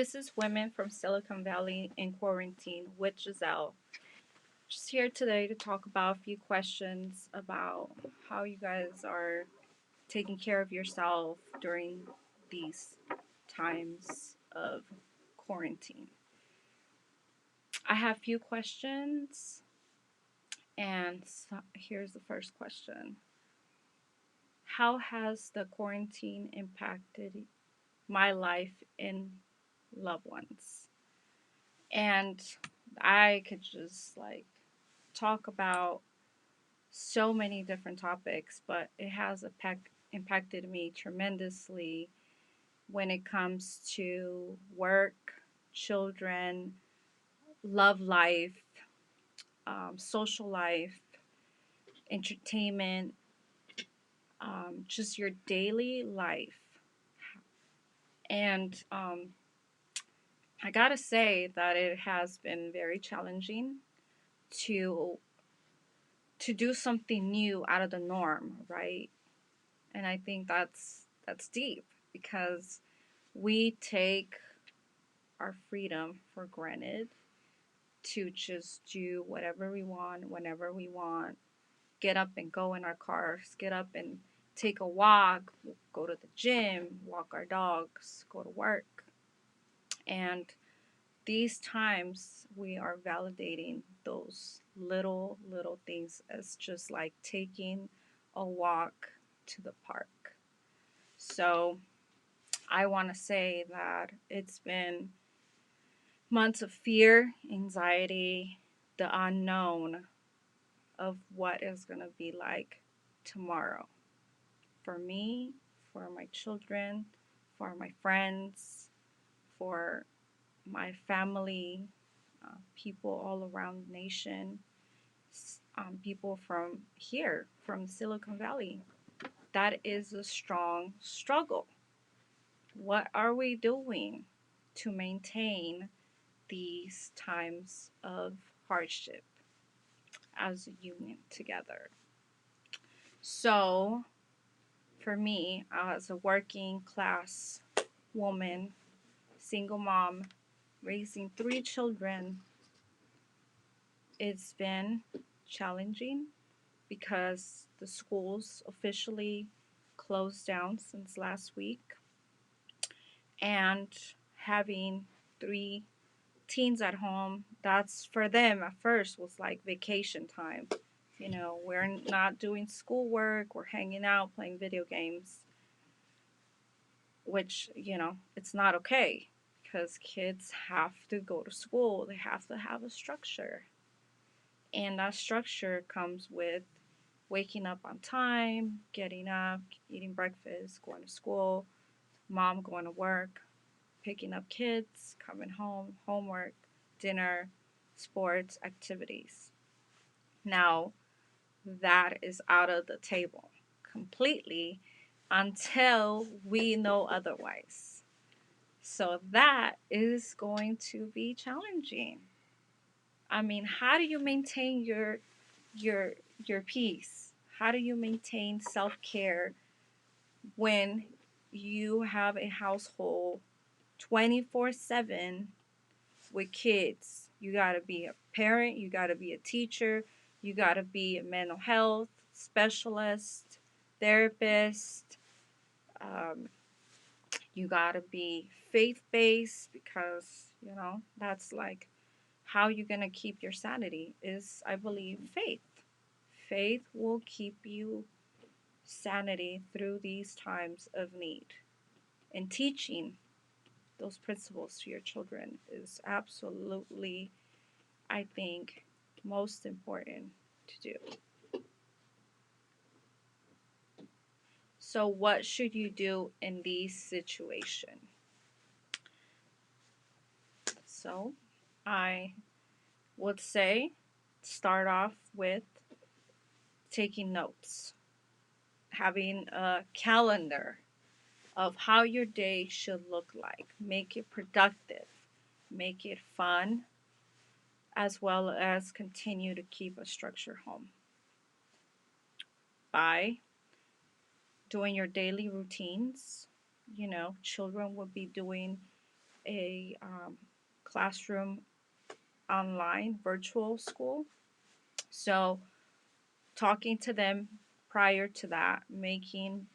This is Women from Silicon Valley in Quarantine with Juselle. Just here today to talk about a few questions about how you guys are taking care of yourself during these times of quarantine. I have a few questions, and here's the first question. How has the quarantine impacted my life and loved ones? And I could just talk about so many different topics, but it has impacted me tremendously when it comes to work, children, love life, social life, entertainment, just your daily life. And I gotta say that it has been very challenging to do something new out of the norm, right? And I think that's deep because we take our freedom for granted to just do whatever we want whenever we want. Get up and go in our cars, get up and take a walk, go to the gym, walk our dogs, go to work. And these times we are validating those little things as just like taking a walk to the park. So I want to say that it's been months of fear, anxiety, the unknown of what is going to be like tomorrow for me, for my children, for my friends, for my family, people all around the nation, people from here, from Silicon Valley. That is a strong struggle. What are we doing to maintain these times of hardship as a union together? So, for me, as a working class woman, single mom, raising three children, it's been challenging because the schools officially closed down since last week. And having three teens at home, that's for them at first was like vacation time. You know, we're not doing schoolwork, we're hanging out, playing video games, which, it's not okay because kids have to go to school, they have to have a structure. And that structure comes with waking up on time, getting up, eating breakfast, going to school, mom going to work, picking up kids, coming home, homework, dinner, sports, activities. Now, that is out of the table completely until we know otherwise. So that is going to be challenging. I mean, how do you maintain your your peace? How do you maintain self-care when you have a household 24/7 with kids? You got to be a parent, you got to be a teacher, you got to be a mental health specialist, therapist. Um, you got to be faith-based because, that's like how you're going to keep your sanity is, I believe, faith. Faith will keep you sanity through these times of need. And teaching those principles to your children is absolutely, I think, most important to do. So, what should you do in these situations? So, I would say start off with taking notes, having a calendar of how your day should look like. Make it productive, make it fun, as well as continue to keep a structure home by doing your daily routines. Children will be doing a classroom online virtual school. So talking to them prior to that, making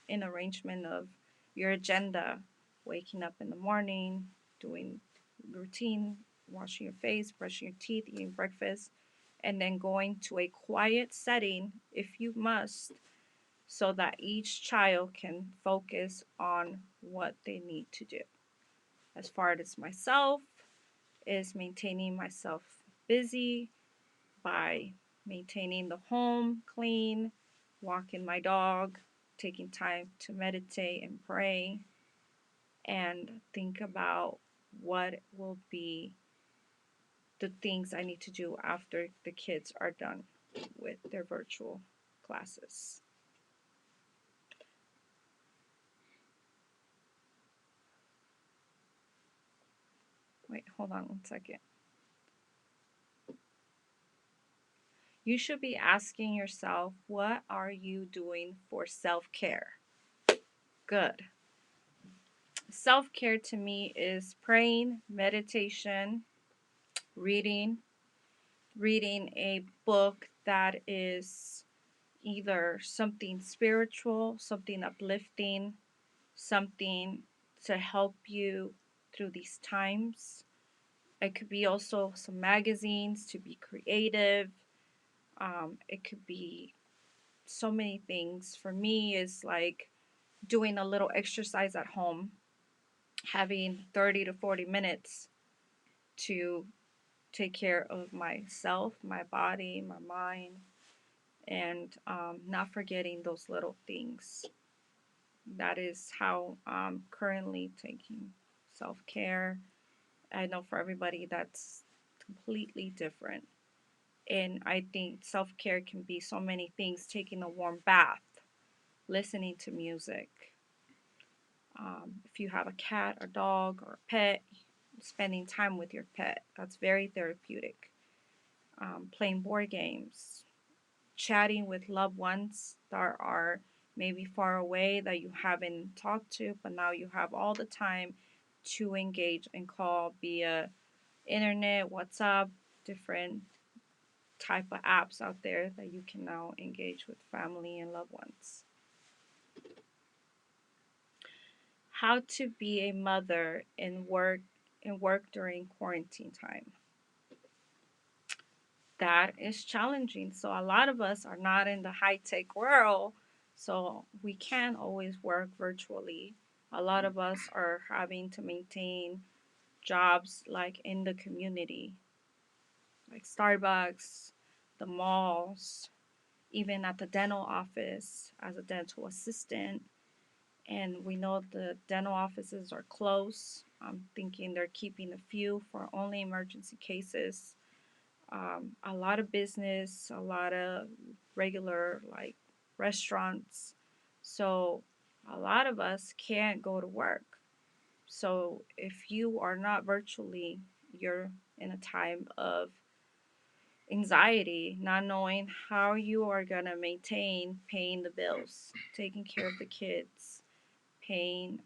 an arrangement of your agenda, waking up in the morning, doing routine, washing your face, brushing your teeth, eating breakfast, and then going to a quiet setting if you must, so that each child can focus on what they need to do. As far as myself, is maintaining myself busy by maintaining the home clean, walking my dog, taking time to meditate and pray, and think about what will be the things I need to do after the kids are done with their virtual classes. Wait, hold on 1 second. You should be asking yourself, what are you doing for self care? Good. Self care to me is praying, meditation, reading, reading a book that is either something spiritual, something uplifting, something to help you through these times. It could be also some magazines to be creative. It could be so many things. For me, is like doing a little exercise at home, having 30 to 40 minutes to take care of myself, my body, my mind, and not forgetting those little things. That is how I'm currently taking self care. I know for everybody that's completely different. And I think self care can be so many things: taking a warm bath, listening to music. If you have a cat, a dog, or a pet, spending time with your pet, that's very therapeutic. Playing board games, chatting with loved ones that are maybe far away that you haven't talked to, but now you have all the time to engage and call via internet, WhatsApp, different type of apps out there that you can now engage with family and loved ones. How to be a mother and work during quarantine time. That is challenging. So a lot of us are not in the high tech world, so we can't always work virtually. A lot of us are having to maintain jobs like in the community, like Starbucks, the malls, even at the dental office as a dental assistant. And we know the dental offices are closed. I'm thinking they're keeping a few for only emergency cases. A lot of business, a lot of regular like restaurants. So a lot of us can't go to work. So if you are not virtually, you're in a time of anxiety, not knowing how you are going to maintain paying the bills, taking care of the kids, paying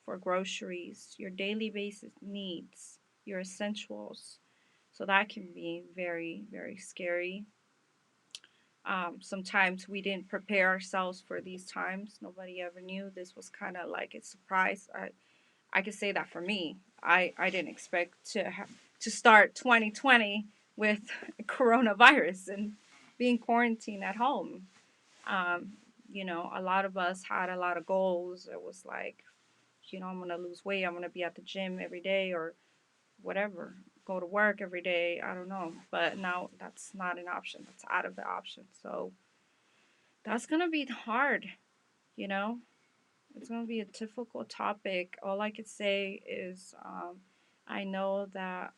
for groceries, your daily basis needs, your essentials. So that can be very, very scary. Sometimes we didn't prepare ourselves for these times. Nobody ever knew. This was kind of like a surprise. I could say that for me. I didn't expect to start 2020 with coronavirus and being quarantined at home. Um, a lot of us had a lot of goals. It was like, I'm going to lose weight. I'm going to be at the gym every day or whatever, go to work every day. I don't know. But now that's not an option. That's out of the option. So that's going to be hard, you know? It's going to be a difficult topic. All I could say is I know that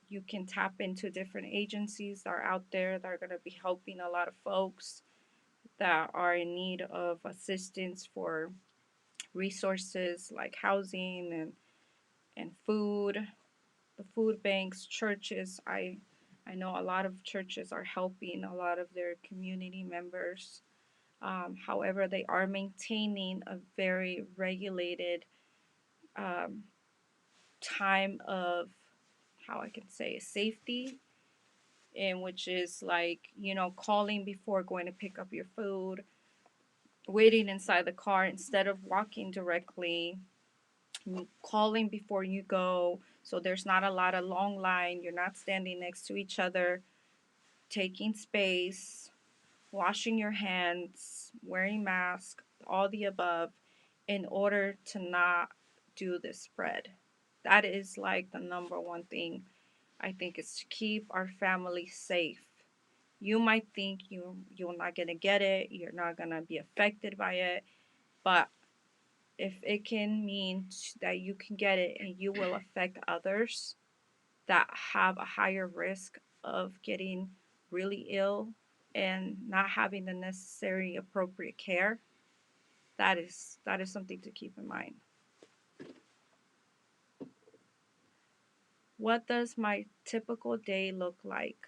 you can tap into different agencies that are out there that are going to be helping a lot of folks that are in need of assistance for resources like housing and food, the food banks, churches. I know a lot of churches are helping a lot of their community members. However, they are maintaining a very regulated um, time of, how I can say, safety, and which is like, calling before going to pick up your food, waiting inside the car instead of walking directly, calling before you go. So there's not a lot of long line. You're not standing next to each other, taking space, washing your hands, wearing masks, all the above, in order to not do this spread. That is like the number one thing I think is to keep our family safe. You might think you're not gonna get it, you're not gonna be affected by it, but if it can mean that you can get it and you will affect others that have a higher risk of getting really ill and not having the necessary appropriate care, that is something to keep in mind. What does my typical day look like?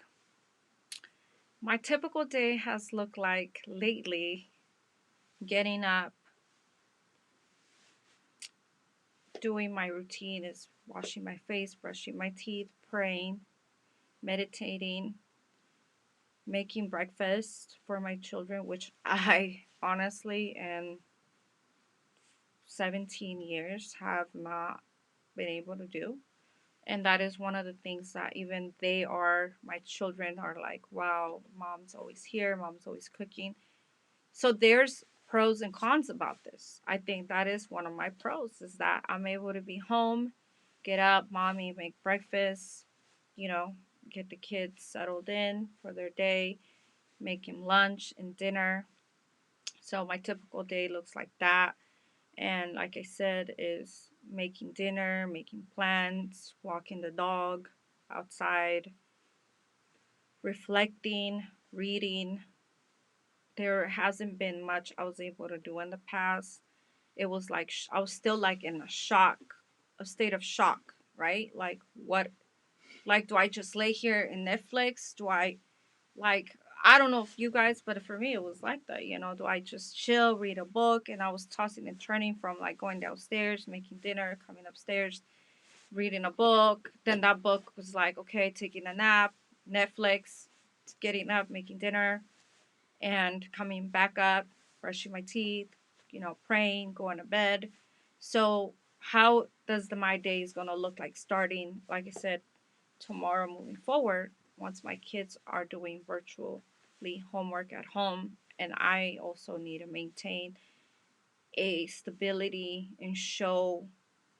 My typical day has looked like lately getting up, doing my routine is washing my face, brushing my teeth, praying, meditating, making breakfast for my children, which I honestly in 17 years have not been able to do. And that is one of the things that even my children are like, wow, mom's always here, mom's always cooking. So there's pros and cons about this. I think that is one of my pros is that I'm able to be home, get up, mommy, make breakfast, you know, get the kids settled in for their day, make him lunch and dinner. So my typical day looks like that. And like I said, is making dinner, making plans, walking the dog outside, reflecting, reading. There hasn't been much I was able to do in the past. It was like I was still like in a state of shock, right? Like what? Like do I just lay here in Netflix? Do I like I don't know if you guys, but for me it was like that. Do I just chill, read a book? And I was tossing and turning from like going downstairs, making dinner, coming upstairs, reading a book. Then that book was like, okay, taking a nap, Netflix, getting up, making dinner, and coming back up, brushing my teeth, praying, going to bed. So how does my day is gonna look like starting, like I said, tomorrow moving forward, once my kids are doing virtually homework at home, and I also need to maintain a stability and show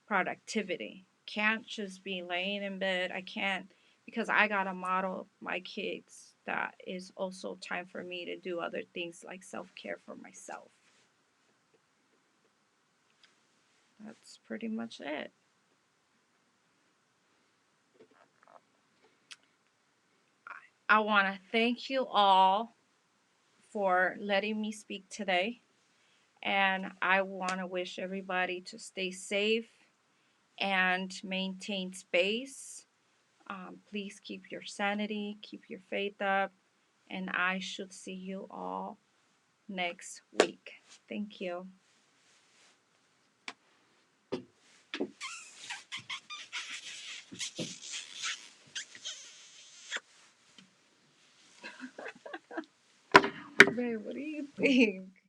productivity. Can't just be laying in bed. I can't because I gotta model my kids that is also time for me to do other things like self care for myself. That's pretty much it. I want to thank you all for letting me speak today. And I want to wish everybody to stay safe and maintain space. Please keep your sanity, keep your faith up, and I should see you all next week. Thank you. Babe, what do you think?